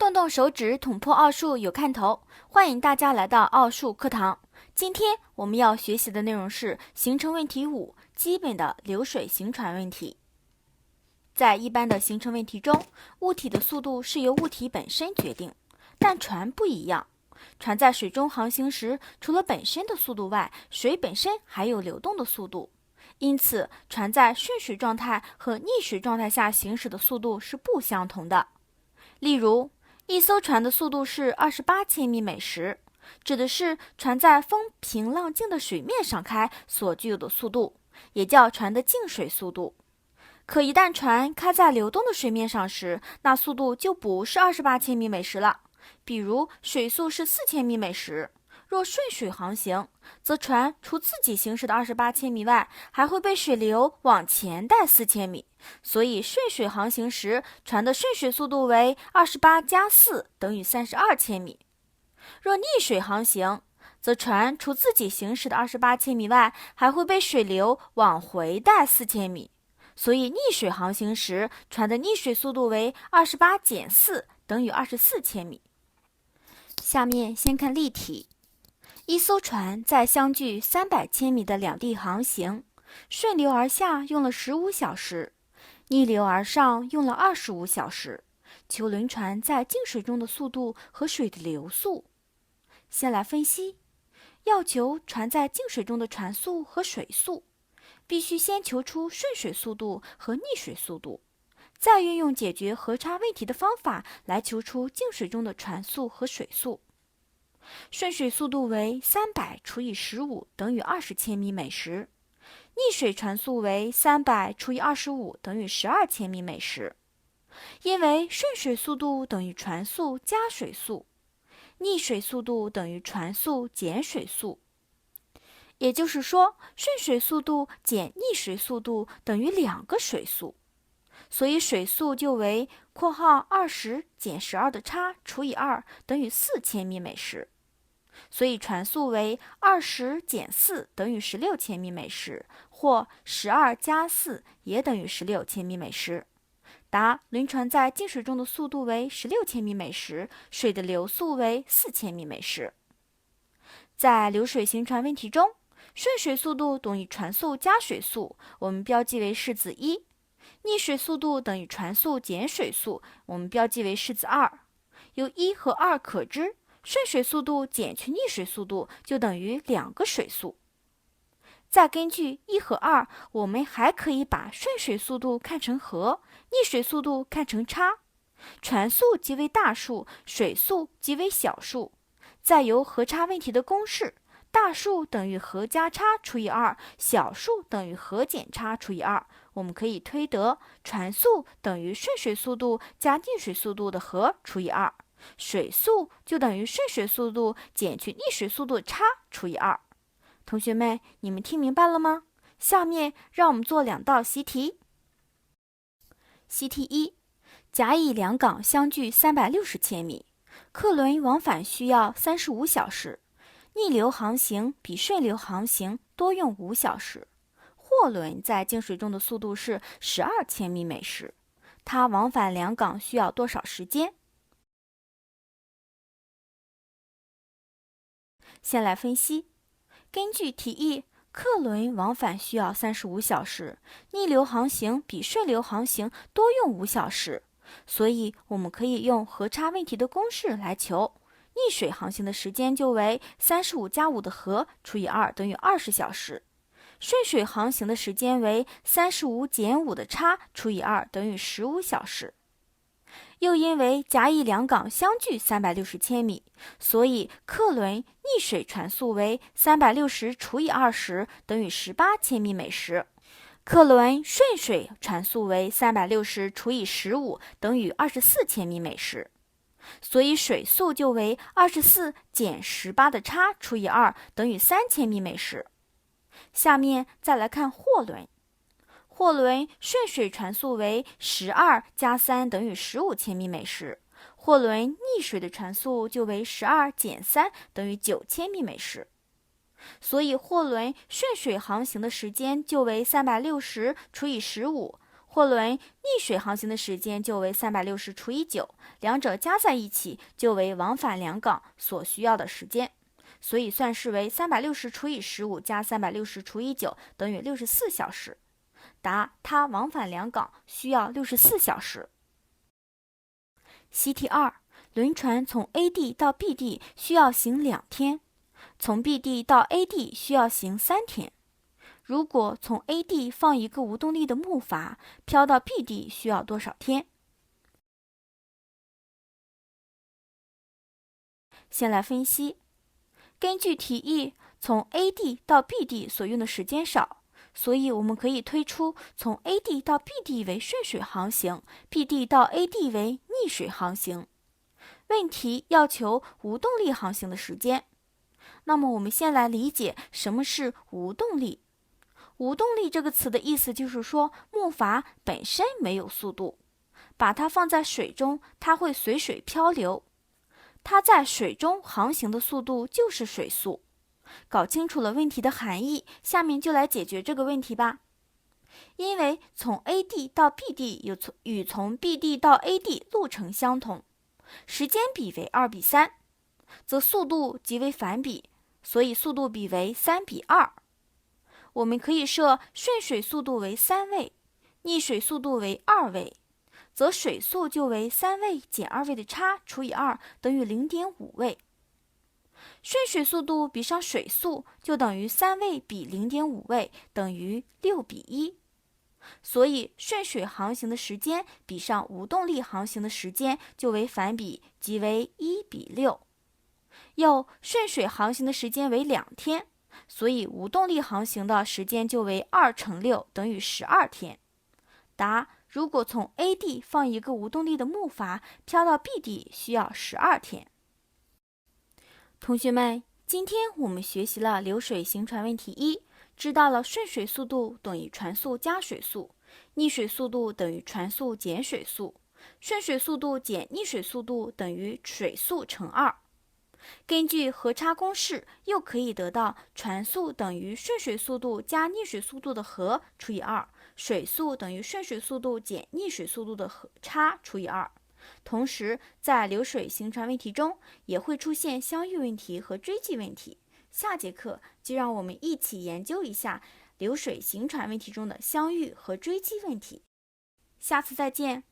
动动手指捅破奥数有看头，欢迎大家来到奥数课堂。今天我们要学习的内容是形成问题5，基本的流水行船问题。在一般的形成问题中，物体的速度是由物体本身决定，但船不一样。船在水中航行时，除了本身的速度外，水本身还有流动的速度。因此，船在顺水状态和逆水状态下行驶的速度是不相同的。例如，一艘船的速度是28千米每时，指的是船在风平浪静的水面上开所具有的速度，也叫船的静水速度。可一旦船开在流动的水面上时，那速度就不是28千米每时了。比如水速是4000米每时，若顺水航行，则船除自己行驶的28千米外，还会被水流往前带4000米。所以顺水航行时，船的顺水速度为28加4等于32千米。若逆水航行，则船除自己行驶的28千米外，还会被水流往回带4000米。所以逆水航行时，船的逆水速度为28减4等于24千米。下面先看例题。一艘船在相距300千米的两地航行，顺流而下用了15小时，逆流而上用了25小时。求轮船在静水中的速度和水的流速。先来分析，要求船在静水中的船速和水速，必须先求出顺水速度和逆水速度，再运用解决和差问题的方法来求出静水中的船速和水速。顺水速度为300除以15等于20千米每时，逆水船速为300除以25等于12千米每时。因为顺水速度等于船速加水速，逆水速度等于船速减水速。也就是说，顺水速度减逆水速度等于2个水速，所以水速就为括号20减12的差除以2等于4千米每时。所以船速为20减4等于16千米每时，或12加4也等于16千米每时。答：轮船在静水中的速度为16千米每时，水的流速为4千米每时。在流水行船问题中，顺水速度等于船速加水速，我们标记为式子1；逆水速度等于船速减水速，我们标记为式子2。由1和2可知，顺水速度减去逆水速度就等于2个水速。再根据1和2，我们还可以把顺水速度看成和，逆水速度看成差。船速即为大数，水速即为小数。再由和差问题的公式，大数等于和加差除以2，小数等于和减差除以2，我们可以推得船速等于顺水速度加逆水速度的和除以2，水速就等于顺水速度减去逆水速度的差除以2。同学们，你们听明白了吗？下面让我们做2道习题。习题1，甲乙两港相距360千米，客轮往返需要35小时，逆流航行比顺流航行多用5小时。货轮在静水中的速度是12千米每时，它往返两港需要多少时间？先来分析。根据题意，客轮往返需要35小时，逆流航行比顺流航行多用5小时，所以我们可以用和差问题的公式来求。逆水航行的时间就为35加5的和除以2等于20小时，顺水航行的时间为35减5的差除以2等于15小时。又因为甲乙两港相距360千米，所以客轮逆水船速为360除以20等于18千米每时，客轮顺水船速为360除以15等于24千米每时，所以水速就为24减18的差除以2等于3千米每时。下面再来看货轮。货轮顺水船速为12加3等于15千米每时，货轮逆水的船速就为12减3等于9千米每时。所以货轮顺水航行的时间就为360除以15，货轮逆水航行的时间就为360除以9，两者加在一起就为往返两港所需要的时间，所以算式为360除以15加360除以9等于64小时。答：它往返两港需要64小时。习题2，轮船从 A 地到 B 地需要行2天，从 B 地到 A 地需要行3天。如果从 A 地放一个无动力的木筏，漂到 B 地需要多少天？先来分析。根据题意，从 A 地到 B 地所用的时间少，所以我们可以推出从 A 地到 B 地为顺水航行， B 地到 A 地为逆水航行。问题要求无动力航行的时间。那么我们先来理解什么是无动力。无动力这个词的意思就是说，木筏本身没有速度，把它放在水中，它会随水漂流。它在水中航行的速度就是水速。搞清楚了问题的含义，下面就来解决这个问题吧。因为从 A 地到 B 地与从 B 地到 A 地路程相同，时间比为2比3，则速度即为反比，所以速度比为3比2。我们可以设顺水速度为3位，逆水速度为2位，则水速就为3位减2位的差除以2等于 0.5 位。顺水速度比上水速就等于3位比 0.5 位等于6比1。所以顺水航行的时间比上无动力航行的时间就为反比，即为1比6。又顺水航行的时间为2天，所以无动力航行的时间就为2乘6等于12天。答：如果从 A 地放一个无动力的木筏，漂到 B 地需要12天。同学们，今天我们学习了流水行船问题1，知道了顺水速度等于船速加水速，逆水速度等于船速减水速，顺水速度减逆水速度等于水速乘2。根据和差公式，又可以得到船速等于顺水速度加逆水速度的和除以2，水速等于顺水速度减逆水速度的和差除以2。同时，在流水行船问题中，也会出现相遇问题和追迹问题。下节课就让我们一起研究一下流水行船问题中的相遇和追迹问题。下次再见。